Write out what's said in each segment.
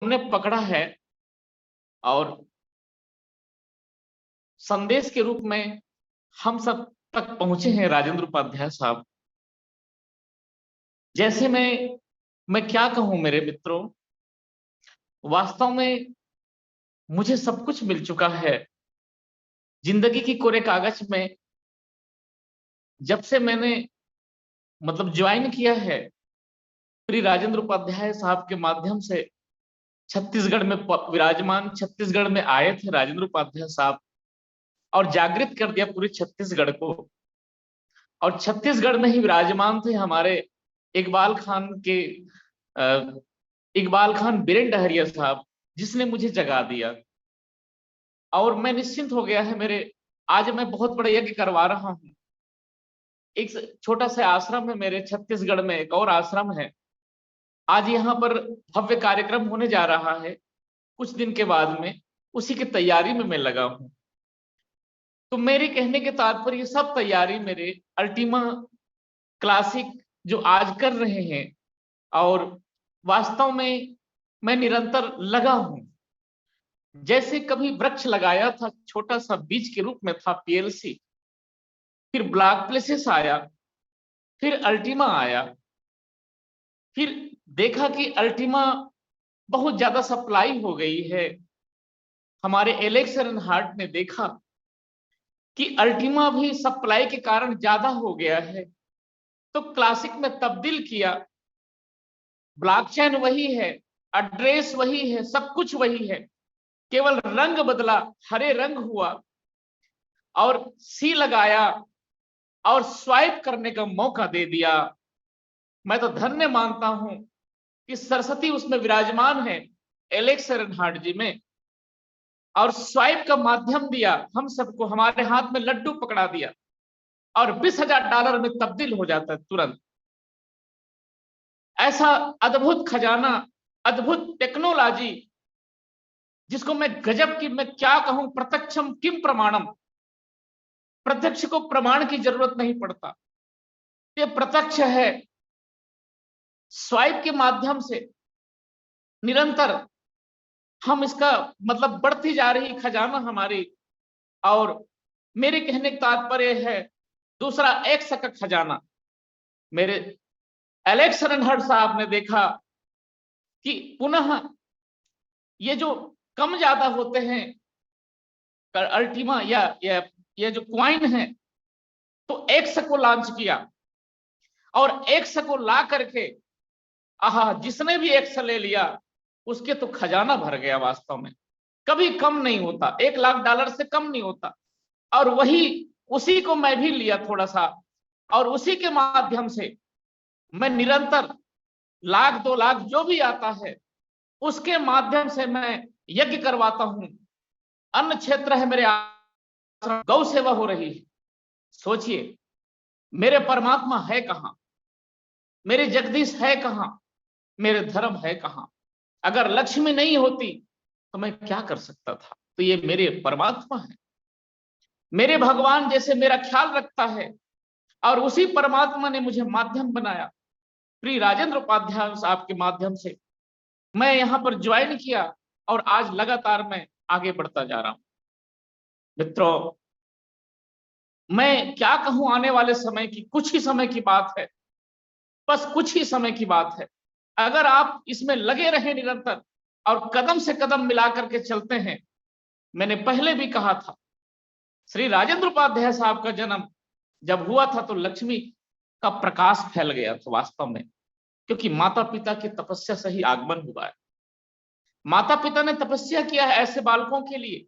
हमने पकड़ा है और संदेश के रूप में हम सब तक पहुंचे हैं राजेंद्र उपाध्याय साहब। जैसे मैं क्या कहूं मेरे मित्रों, वास्तव में मुझे सब कुछ मिल चुका है जिंदगी की कोरे कागज में। जब से मैंने ज्वाइन किया है श्री राजेंद्र उपाध्याय साहब के माध्यम से, छत्तीसगढ़ में विराजमान, छत्तीसगढ़ में आए थे राजेंद्र उपाध्याय साहब और जागृत कर दिया पूरे छत्तीसगढ़ को। और छत्तीसगढ़ में ही विराजमान थे हमारे इकबाल खान के इकबाल खान बीरेन डहरिया साहब, जिसने मुझे जगा दिया और मैं निश्चिंत हो गया है। मेरे आज मैं बहुत बड़ा यज्ञ करवा रहा हूं। एक छोटा सा आश्रम है मेरे छत्तीसगढ़ में, एक और आश्रम है। आज यहाँ पर भव्य कार्यक्रम होने जा रहा है कुछ दिन के बाद में, उसी की तैयारी में मैं लगा हूं। तो मेरे कहने के तात्पर्य सब तैयारी मेरे अल्टीमा क्लासिक जो आज कर रहे हैं, और वास्तव में मैं निरंतर लगा हूं। जैसे कभी वृक्ष लगाया था, छोटा सा बीज के रूप में था पीएलसी, फिर ब्लॉक प्लेसेस आया, फिर अल्टीमा आया, फिर देखा कि अल्टीमा बहुत ज्यादा सप्लाई हो गई है। हमारे एलेक्स अर्नहार्ट ने देखा कि अल्टीमा भी सप्लाई के कारण ज्यादा हो गया है, तो क्लासिक में तब्दील किया। ब्लॉकचेन वही है, एड्रेस वही है, सब कुछ वही है, केवल रंग बदला, हरे रंग हुआ और सी लगाया और स्वाइप करने का मौका दे दिया। मैं तो धन्य मानता हूं कि सरस्वती उसमें विराजमान है एलेक्स अर्नहार्ट जी में, और स्वाइप का माध्यम दिया हम सबको, हमारे हाथ में लड्डू पकड़ा दिया और $20,000 में तब्दील हो जाता है तुरंत। ऐसा अद्भुत खजाना, अद्भुत टेक्नोलॉजी, जिसको मैं गजब की, मैं क्या कहूं, प्रत्यक्षम किम प्रमाणम। प्रत्यक्ष को प्रमाण की जरूरत नहीं पड़ता, ये प्रत्यक्ष है। स्वाइप के माध्यम से निरंतर हम इसका बढ़ती जा रही खजाना हमारी। और मेरे कहने का तात्पर्य है दूसरा एक्स का खजाना। मेरे एलेक्स अर्नहार्ट साहब ने देखा कि पुनः ये जो कम ज्यादा होते हैं अल्टीमा या ये जो क्वाइन है, तो एक्स को लॉन्च किया और एक्स को ला करके आहा, जिसने भी एक्स ले लिया उसके तो खजाना भर गया। वास्तव में कभी कम नहीं होता, $1,00,000 से कम नहीं होता। और वही उसी को मैं भी लिया थोड़ा सा, और उसी के माध्यम से मैं निरंतर लाख 2 लाख जो भी आता है उसके माध्यम से मैं यज्ञ करवाता हूं। अन्न क्षेत्र है मेरे आश्रम, गौ सेवा हो रही है। सोचिए मेरे परमात्मा है कहां, मेरे जगदीश है कहां, मेरे धर्म है कहां। अगर लक्ष्मी नहीं होती तो मैं क्या कर सकता था। तो ये मेरे परमात्मा है, मेरे भगवान जैसे मेरा ख्याल रखता है, और उसी परमात्मा ने मुझे माध्यम बनाया। श्री राजेंद्र उपाध्याय साहब के माध्यम से मैं यहाँ पर ज्वाइन किया और आज लगातार मैं आगे बढ़ता जा रहा हूं। मित्रों, मैं क्या कहूं, आने वाले समय की, कुछ ही समय की बात है, बस कुछ ही समय की बात है। अगर आप इसमें लगे रहे निरंतर और कदम से कदम मिला करके चलते हैं। मैंने पहले भी कहा था, श्री राजेंद्र उपाध्याय साहब का जन्म जब हुआ था तो लक्ष्मी का प्रकाश फैल गया था वास्तव में, क्योंकि माता पिता की तपस्या से ही आगमन हुआ है। माता पिता ने तपस्या किया है ऐसे बालकों के लिए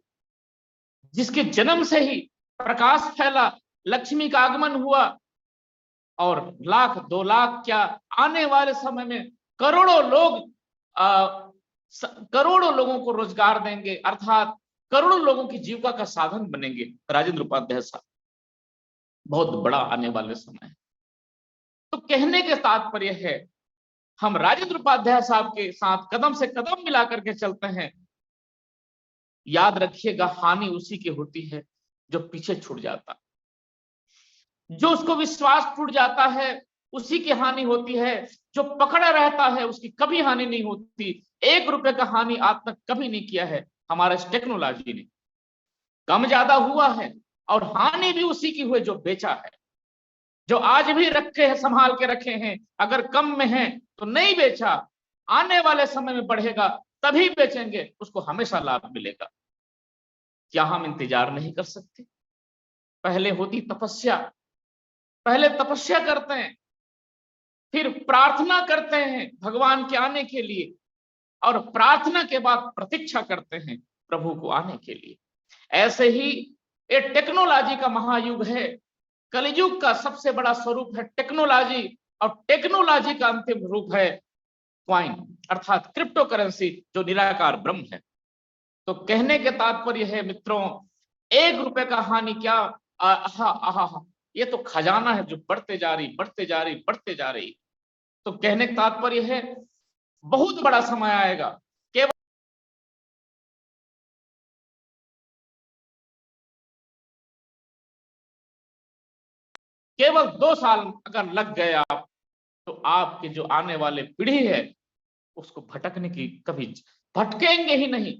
जिसके जन्म से ही प्रकाश फैला, लक्ष्मी का आगमन हुआ, और 1,00,000 2 लाख क्या, आने वाले समय में करोड़ों लोग करोड़ों लोगों को रोजगार देंगे, अर्थात करोड़ों लोगों की जीविका का साधन बनेंगे राजेंद्र उपाध्याय साहब। बहुत बड़ा आने वाले समय है। तो कहने के तात्पर्य है, हम राजेंद्र उपाध्याय साहब के साथ कदम से कदम मिला करके चलते हैं। याद रखिएगा, हानि उसी की होती है जो पीछे छूट जाता, जो उसको विश्वास टूट जाता है उसी की हानि होती है। जो पकड़ा रहता है उसकी कभी हानि नहीं होती। 1 रुपए का हानि आज तक कभी नहीं किया है हमारा इस टेक्नोलॉजी ने। कम ज्यादा हुआ है और हानि भी उसी की हुई जो बेचा है, जो आज भी रखे हैं, संभाल के रखे हैं। अगर कम में है तो नहीं बेचा, आने वाले समय में बढ़ेगा तभी बेचेंगे, उसको हमेशा लाभ मिलेगा। क्या हम इंतजार नहीं कर सकते? पहले होती तपस्या, पहले तपस्या करते हैं, फिर प्रार्थना करते हैं भगवान के आने के लिए, और प्रार्थना के बाद प्रतीक्षा करते हैं प्रभु को आने के लिए। ऐसे ही ये टेक्नोलॉजी का महायुग है। कलयुग का सबसे बड़ा स्वरूप है टेक्नोलॉजी, और टेक्नोलॉजी का अंतिम रूप है क्वाइन अर्थात क्रिप्टो करेंसी, जो निराकार ब्रह्म है। तो कहने के तात्पर्य है मित्रों, 1 रुपए का हानि क्या, आहा आहा, ये तो खजाना है जो बढ़ते जा रही बढ़ते जा रही बढ़ते जा रही। तो कहने का तात्पर्य है बहुत बड़ा समय आएगा, केवल 2 साल अगर लग गए आप, तो आपके जो आने वाले पीढ़ी है उसको भटकने की, कभी भटकेंगे ही नहीं,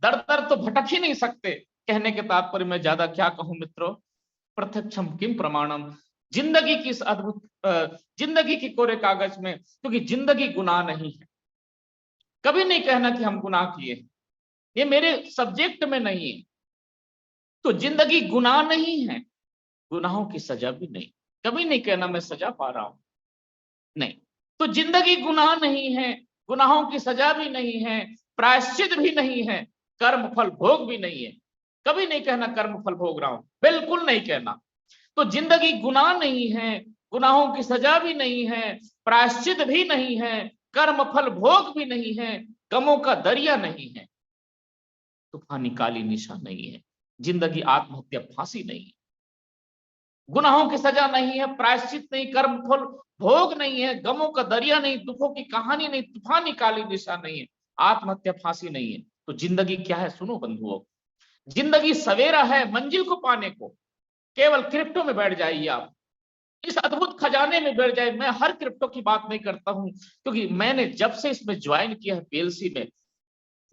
दर दर तो भटक ही नहीं सकते। कहने के तात्पर्य में ज्यादा क्या कहूं मित्रों, प्रत्यक्षम किम प्रमाणम, जिंदगी की इस अद्भुत जिंदगी की कोरे कागज में, क्योंकि जिंदगी गुनाह नहीं है। कभी नहीं कहना कि हम गुनाह किए, ये मेरे सब्जेक्ट में नहीं है। तो जिंदगी गुनाह नहीं है, गुनाहों की सजा भी नहीं। कभी नहीं कहना मैं सजा पा रहा हूं, नहीं। तो जिंदगी गुनाह नहीं है, गुनाहों की सजा भी नहीं है, प्रायश्चित भी नहीं है, कर्म फल भोग भी नहीं है। कभी नहीं कहना कर्म फल भोग रहा हूं, बिल्कुल नहीं कहना। तो जिंदगी गुनाह नहीं है, गुनाहों की सजा भी नहीं है, प्रायश्चित भी नहीं है, कर्म फल भोग भी नहीं है, गमों का दरिया नहीं है, तूफानी काली निशा नहीं है, जिंदगी आत्महत्या फांसी नहीं है, गुनाहों की सजा नहीं है, प्रायश्चित नहीं, कर्म फल भोग नहीं है, गमों का दरिया नहीं, दुखों की कहानी नहीं, तूफानी काली दिशा नहीं है, आत्महत्या फांसी नहीं है। तो जिंदगी क्या है सुनो बंधुओं, जिंदगी सवेरा है मंजिल को पाने को। केवल क्रिप्टो में बैठ जाइए आप, इस अद्भुत खजाने में बैठ जाए। मैं हर क्रिप्टो की बात नहीं करता हूं, क्योंकि मैंने जब से इसमें ज्वाइन किया है पीएलसी में,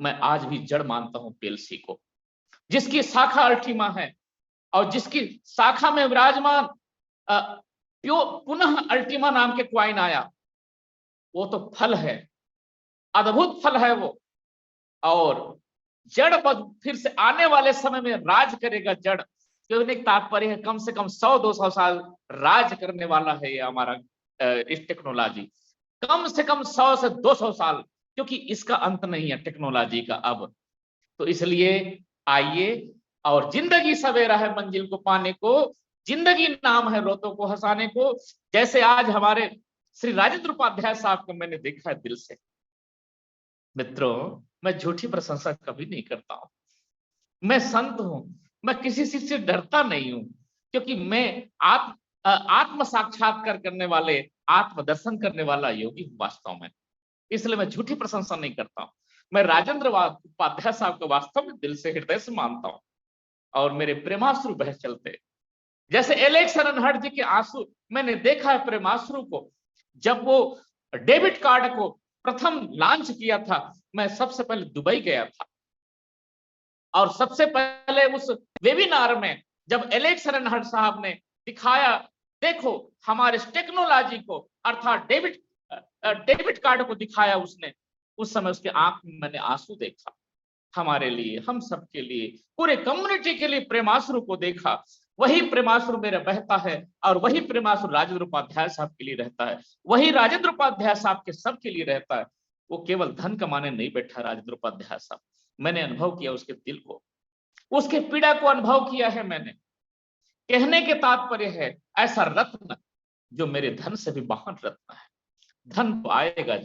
मैं आज भी जड़ मानता हूं पीएलसी को, जिसकी शाखा अल्टीमा है और जिसकी शाखा में विराजमान पुनः अल्टीमा नाम के क्वाइन आया, वो तो फल है, अद्भुत फल है वो। और जड़ पद फिर से आने वाले समय में राज करेगा जड़। कहने का तात्पर्य है कम से कम 100-200 साल राज करने वाला है ये हमारा इस टेक्नोलॉजी, कम से कम 100 से 200 साल, क्योंकि इसका अंत नहीं है टेक्नोलॉजी का अब। तो इसलिए आइए, और जिंदगी सवेरा है मंजिल को पाने को, जिंदगी नाम है रोतों को हंसाने को। जैसे आज हमारे श्री राजेंद्र उपाध्याय साहब को मैंने देखा है दिल से। मित्रों, मैं झूठी प्रशंसा कभी नहीं करता हूं, मैं संत हूं, मैं किसी चीज से डरता नहीं हूं, क्योंकि मैं आत्म साक्षात्कार करने वाले, आत्मदर्शन करने वाला योगी हूं वास्तव में। इसलिए मैं झूठी प्रशंसा नहीं करता हूं। मैं राजेंद्र उपाध्याय साहब को वास्तव में दिल से, हृदय से मानता हूं, और मेरे प्रेमाश्रु बह चलते। जैसे एलेक्स रनहट जी के आंसू, मैंने देखा है प्रेमाश्रु को, जब वो डेबिट कार्ड को प्रथम लॉन्च किया था, मैं सबसे पहले दुबई गया था, और सबसे पहले उस वेबिनार में जब एलेक्स रनहट साहब ने दिखाया, देखो हमारे टेक्नोलॉजी को, अर्थात डेबिट कार्ड को दिखाया उसने, उस समय उसके आंख में मैंने आंसू देखा। हमारे लिए, हम सबके लिए, पूरे कम्युनिटी के लिए प्रेमाश्रु को देखा। वही प्रेमाश्रु मेरा बहता है, और वही प्रेमाश्रु राजेंद्र उपाध्याय साहब के लिए रहता है, वही राजेंद्र उपाध्याय साहब के सबके लिए रहता है। वो केवल धन कमाने नहीं बैठा राजेंद्र उपाध्याय साहब, मैंने अनुभव किया उसके दिल को, उसके पीड़ा को अनुभव किया है मैंने। कहने के तात्पर्य है ऐसा रत्न जो मेरे धन से भी महान रत्न है। धन तो आएगा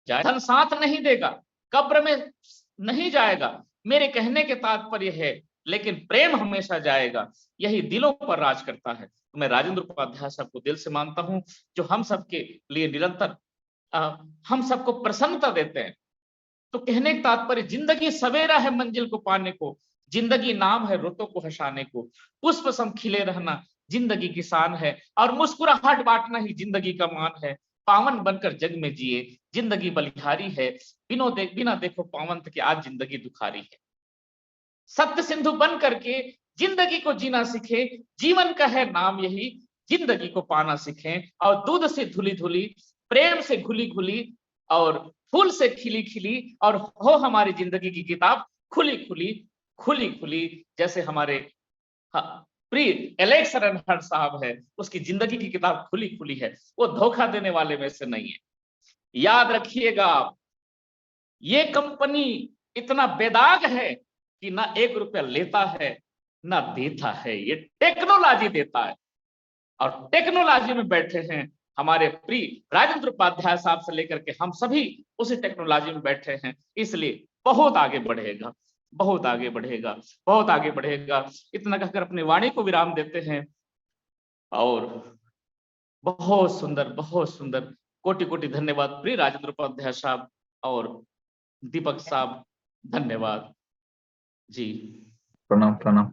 जाए, धन साथ नहीं देगा, कब्र में नहीं जाएगा, मेरे कहने के तात्पर्य है, लेकिन प्रेम हमेशा जाएगा, यही दिलों पर राज करता है। तो मैं राजेंद्र उपाध्याय साहब को दिल से मानता हूं, जो हम सबके लिए निरंतर हम सबको प्रसन्नता देते हैं। तो कहने का तात्पर्य, जिंदगी सवेरा है मंजिल को पाने को, जिंदगी नाम है रुतों को हंसाने को, पुष्प सम खिले रहना जिंदगी की शान है, और मुस्कुराहट बांटना ही जिंदगी का मान है। पावन बनकर जग में जिए, जिंदगी बलिहारी है, बिना देखो पावन कि आज जिंदगी दुखारी है। सत्य सिंधु बन करके जिंदगी को जीना सीखे, जीवन का है नाम यही, जिंदगी को पाना सीखे। और दूध से धुली धुली, प्रेम से घुली घुली, और फूल से खिली खिली, और हो हमारी जिंदगी की किताब खुली खुली, खुली खुली। जैसे हमारे प्रिय एलेक्स रनहट साहब है, उसकी जिंदगी की किताब खुली खुली है, वो धोखा देने वाले में से नहीं है। याद रखिएगा आप, ये कंपनी इतना बेदाग है कि ना 1 रुपया लेता है ना देता है, ये टेक्नोलॉजी देता है। और टेक्नोलॉजी में बैठे हैं हमारे प्रिय राजेंद्र उपाध्याय साहब से लेकर के हम सभी उसी टेक्नोलॉजी में बैठे हैं, इसलिए बहुत आगे बढ़ेगा, बहुत आगे बढ़ेगा, बहुत आगे बढ़ेगा। इतना कहकर अपनी वाणी को विराम देते हैं। और बहुत सुंदर, कोटि कोटि धन्यवाद प्रिय राजेंद्र उपाध्याय साहब और दीपक साहब, धन्यवाद जी। प्रणाम प्रणाम।